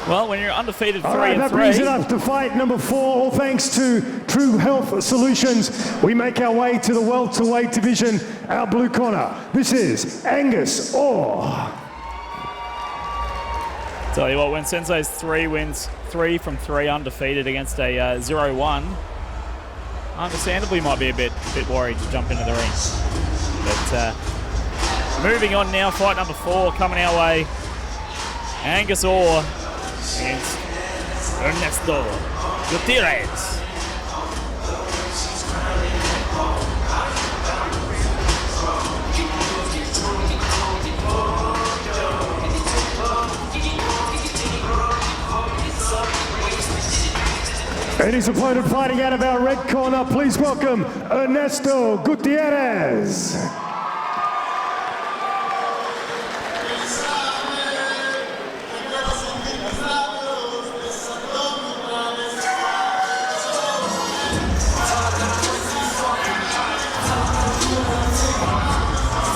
Well, when you're undefeated 3 All right, and that 3. brings it up to fight number 4. All thanks to True Health Solutions, we make our way to the welterweight division. Our blue corner, this is Angus Orr. Tell you what, when Sensei's 3 wins, 3 from 3 undefeated against a 0-1, understandably might be a bit worried to jump into the ring. But moving on now, fight number 4 coming our way. Angus Orr against Ernesto Gutierrez. And his opponent fighting out of our red corner, please welcome Ernesto Gutierrez.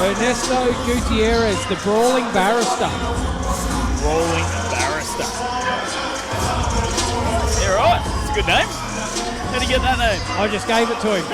Ernesto Gutierrez, the brawling barrister. Brawling barrister. Yeah, right. It's a good name. How'd you get that name? I just gave it to him.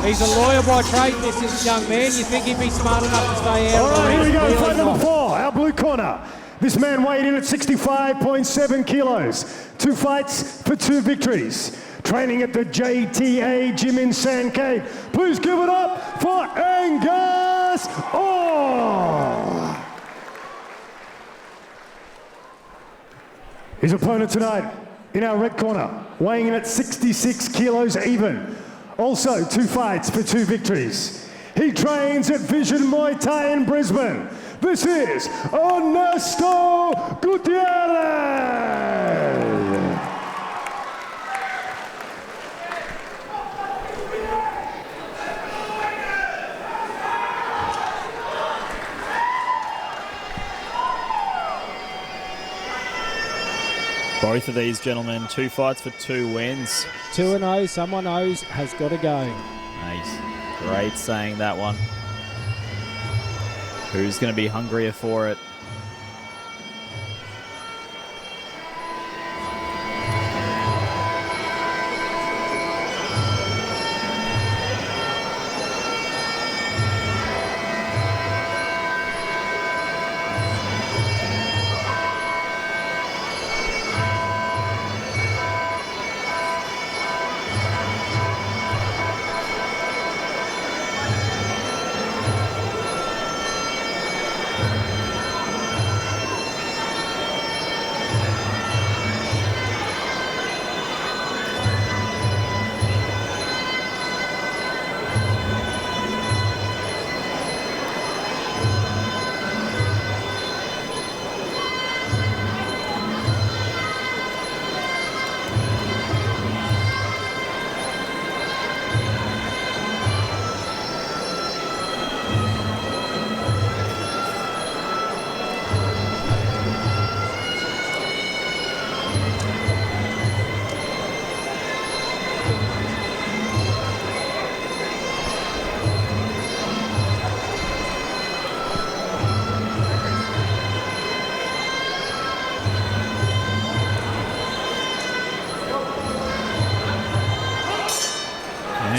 He's a lawyer by trade, this young man. You think he'd be smart enough to stay out? All right, here we go. Really Fight number not. 4, our blue corner. This man weighed in at 65.7 kilos. 2 fights for 2 victories. Training at the JTA gym in Sandcade. Please give it up for Angus Orr. His opponent tonight in our red corner, weighing in at 66 kilos even. Also 2 fights for 2 victories. He trains at Vision Muay Thai in Brisbane. This is Ernesto Gutierrez. Both of these gentlemen, 2 fights for 2 wins. 2-0, someone knows has got to go. Nice. Great saying that one. Who's going to be hungrier for it?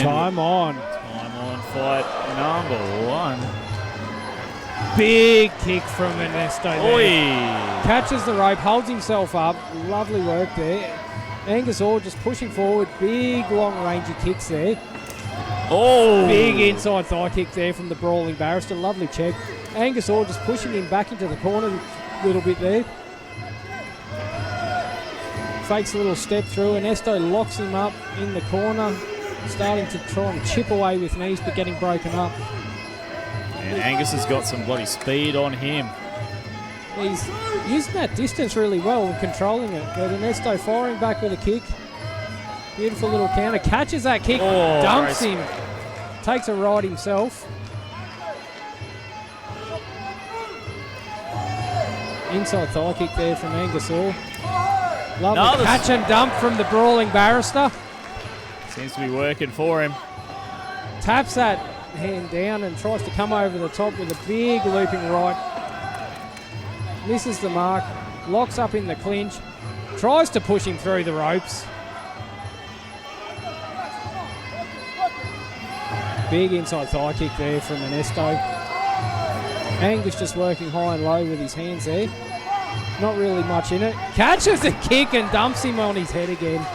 Time on. Time on fight number 1. Big kick from Ernesto there. Oi! Catches the rope, holds himself up. Lovely work there. Angus Orr just pushing forward. Big long rangey kicks there. Oh! Big inside thigh kick there from the brawling barrister. Lovely check. Angus Orr just pushing him back into the corner a little bit there. Fakes a little step through. Ernesto locks him up in the corner. Starting to try and chip away with knees, but getting broken up. And Angus has got some bloody speed on him. He's using that distance really well and controlling it. But Ernesto firing back with a kick. Beautiful little counter. Catches that kick, dumps him. Takes a ride himself. Inside thigh kick there from Angus Orr. Lovely catch and dump from the brawling barrister. Seems to be working for him. Taps that hand down and tries to come over the top with a big looping right. Misses the mark. locks up in the clinch, tries to push him through the ropes. Big inside thigh kick there from Ernesto. Angus just working high and low with his hands there. Not really much in it. Catches the kick and dumps him on his head again.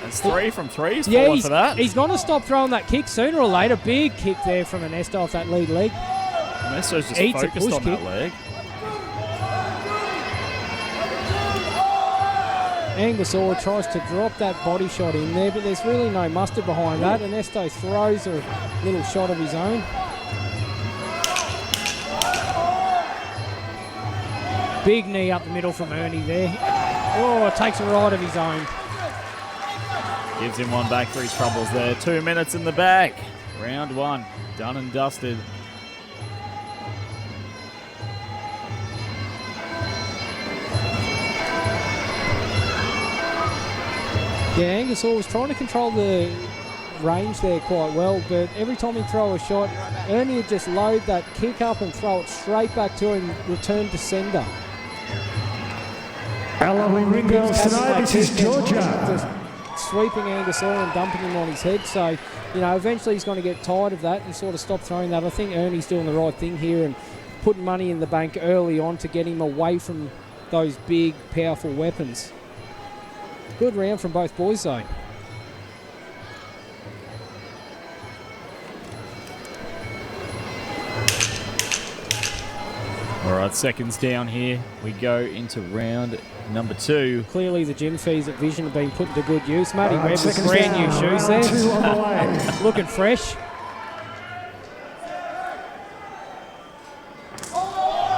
That's 3 from 3. He's falling for that. He's going to stop throwing that kick sooner or later. Big kick there from Ernesto off that lead leg. Ernesto's just Eats a focused push on kick. that leg. Angus Orr tries to drop that body shot in there, but there's really no mustard behind that. Ernesto throws a little shot of his own. Big knee up the middle from Ernie there. Oh, takes a right of his own. Gives him one back for his troubles there. 2 minutes in the bag. Round 1, done and dusted. Yeah, Angus Orr was trying to control the range there quite well, but every time he throw a shot, Ernie would just load that kick up and throw it straight back to him, return to sender. Our lovely ring girls tonight, this is Georgia. Just sweeping Angus Orr and dumping him on his head. So, you know, eventually he's going to get tired of that and sort of stop throwing that. I think Ernie's doing the right thing here and putting money in the bank early on to get him away from those big, powerful weapons. Good round from both boys, though. All right, seconds down here. We go into round number 2. Clearly the gym fees at Vision have been put to good use. Matty All right, Webb with seconds brand down. new shoes Round there. 2 on the way. Looking fresh.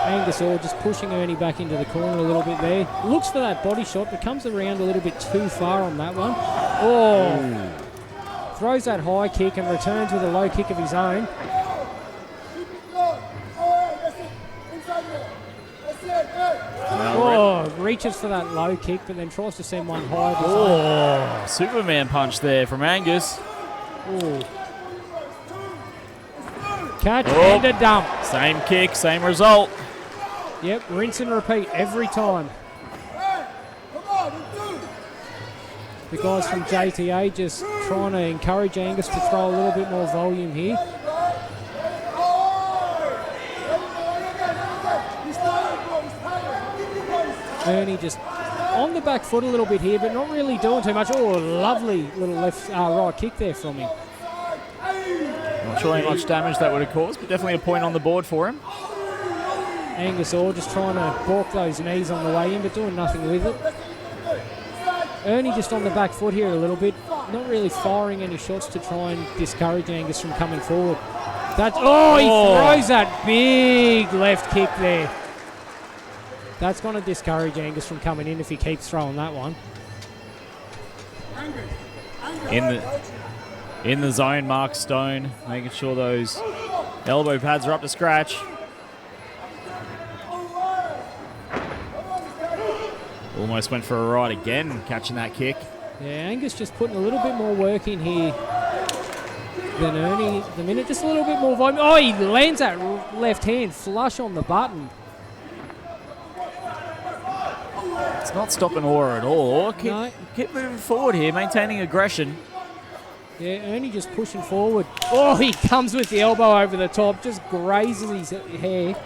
Angus Orr just pushing Ernie back into the corner a little bit there. Looks for that body shot, but comes around a little bit too far on that one. Oh! Throws that high kick and returns with a low kick of his own. Oh, reaches for that low kick, but then tries to send one high of his own. Oh, Superman punch there from Angus. Ooh. Catch and a dump. Same kick, same result. Yep, rinse and repeat every time. The guys from JTA just trying to encourage Angus to throw a little bit more volume here. Ernie just on the back foot a little bit here, but not really doing too much. Oh, lovely little right kick there from him. Not sure how much damage that would have caused, but definitely a point on the board for him. Angus Orr just trying to balk those knees on the way in, but doing nothing with it. Ernie just on the back foot here a little bit, not really firing any shots to try and discourage Angus from coming forward. He throws that big left kick there. That's going to discourage Angus from coming in if he keeps throwing that one. In the zone, Mark Stone, making sure those elbow pads are up to scratch. Almost went for a ride again, catching that kick. Yeah, Angus just putting a little bit more work in here than Ernie at the minute. Just a little bit more volume. Oh, he lands that left hand flush on the button. It's not stopping Orr at all. Orr No. keep moving forward here, maintaining aggression. Yeah, Ernie just pushing forward. Oh, he comes with the elbow over the top, just grazes his hair.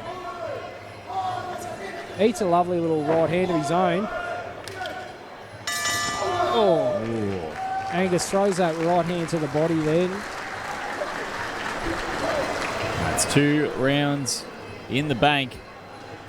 Eats a lovely little right hand of his own. Oh. Ooh. Angus throws that right hand to the body there. That's 2 rounds in the bank.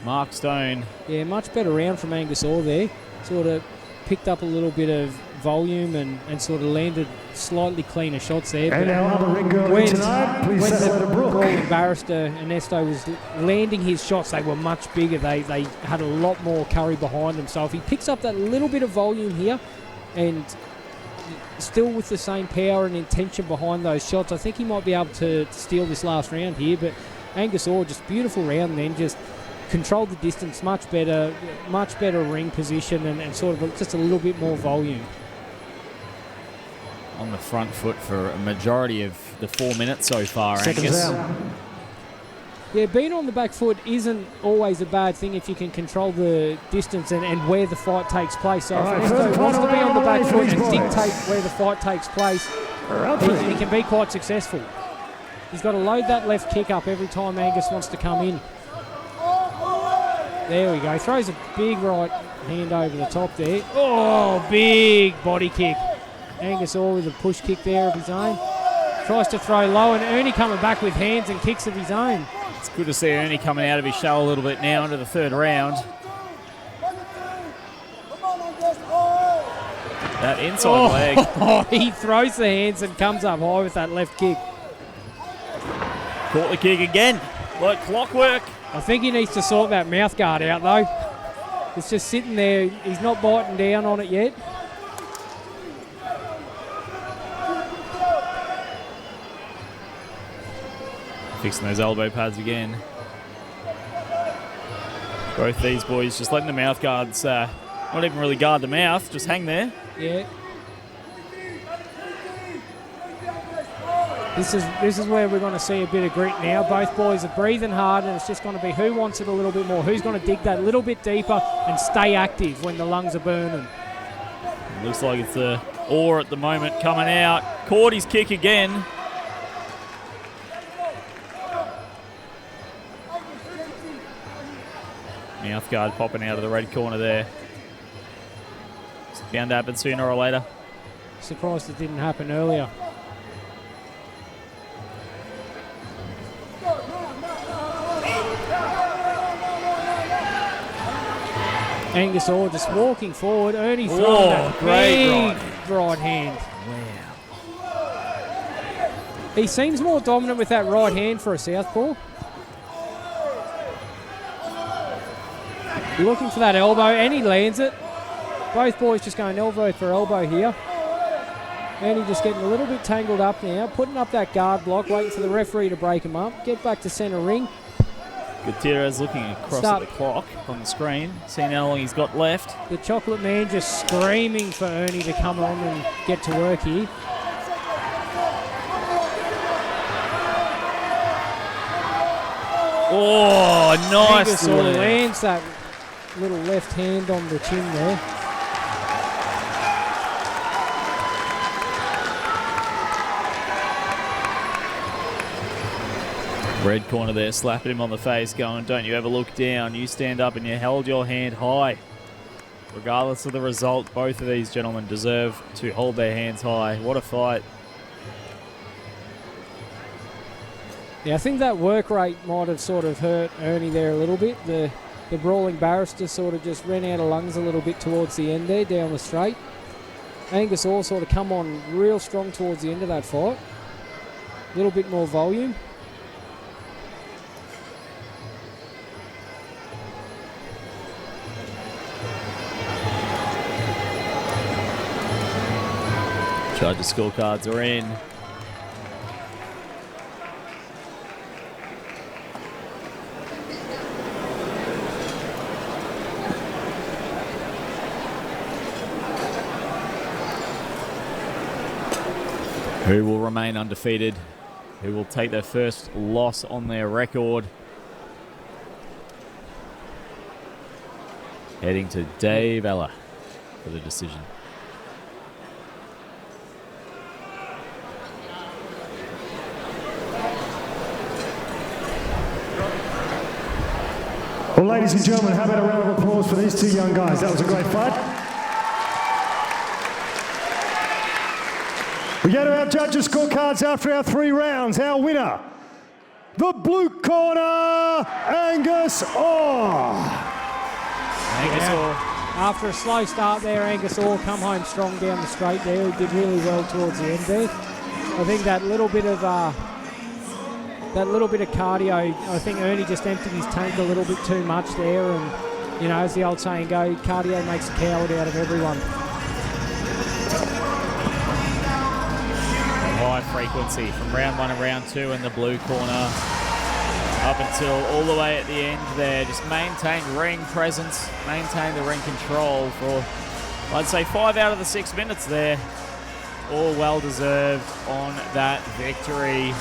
Mark Stone. Yeah, much better round from Angus Orr there. Sort of picked up a little bit of volume and sort of landed slightly cleaner shots there. And our other ring girl in tonight, please say hello to Brooke. Gordon Barrister, Ernesto was landing his shots. They were much bigger. They had a lot more curry behind them. So if he picks up that little bit of volume here and still with the same power and intention behind those shots, I think he might be able to steal this last round here. But Angus Orr, just beautiful round then, just controlled the distance much better ring position and sort of just a little bit more volume. On the front foot for a majority of the 4 minutes so far, Seconds Angus. out. Yeah, being on the back foot isn't always a bad thing if you can control the distance and where the fight takes place. So if Ernesto wants to be on the back foot and dictate where the fight takes place, he can be quite successful. He's got to load that left kick up every time Angus wants to come in. There we go. Throws a big right hand over the top there. Oh, big body kick. Angus Orr with a push kick there of his own. Tries to throw low, and Ernie coming back with hands and kicks of his own. It's good to see Ernie coming out of his shell a little bit now into the third round. That inside leg. Oh, he throws the hands and comes up high with that left kick. Caught the kick again, like clockwork. I think he needs to sort that mouth guard out, though. It's just sitting there. He's not biting down on it yet. Fixing those elbow pads again. Both these boys just letting the mouth guards, not even really guard the mouth, just hang there. Yeah. This is where we're going to see a bit of grit now. Both boys are breathing hard, and it's just going to be who wants it a little bit more, who's going to dig that little bit deeper and stay active when the lungs are burning. Looks like it's the Orr at the moment coming out. Caught his kick again. Mouth guard popping out of the red corner there. It's bound to happen sooner or later. Surprised it didn't happen earlier. Angus Orr just walking forward. Ernie throwing that great right hand. Wow. He seems more dominant with that right hand for a southpaw. Looking for that elbow, and he lands it. Both boys just going elbow for elbow here. And he just getting a little bit tangled up now, putting up that guard block, waiting for the referee to break him up. Get back to centre ring. Gutierrez looking across at the clock on the screen, seeing how long he's got left. The chocolate man just screaming for Ernie to come on and get to work here. Oh, nice. Angus Orr lands that little left hand on the chin there. Red corner there, slapping him on the face, going, don't you ever look down. You stand up and you held your hand high. Regardless of the result, both of these gentlemen deserve to hold their hands high. What a fight. Yeah, I think that work rate might have sort of hurt Ernie there a little bit. The brawling barrister sort of just ran out of lungs a little bit towards the end there, down the straight. Angus Orr sort of come on real strong towards the end of that fight. A little bit more volume. Judges' scorecards are in. Who will remain undefeated? Who will take their first loss on their record? Heading to Dave Ella for the decision. Well, ladies and gentlemen, how about a round of applause for these two young guys? That was a great fight. We go to our judges' scorecards after our 3 rounds. Our winner, the blue corner, Angus Orr. Angus Orr. After a slow start there, Angus Orr come home strong down the straight there. He did really well towards the end there. I think that little bit of cardio, I think Ernie just emptied his tank a little bit too much there, and, you know, as the old saying goes, cardio makes a coward out of everyone. High frequency from round 1 and round 2 in the blue corner up until all the way at the end there. Just maintained ring presence, maintained the ring control for, I'd say, 5 out of the 6 minutes there. All well deserved on that victory.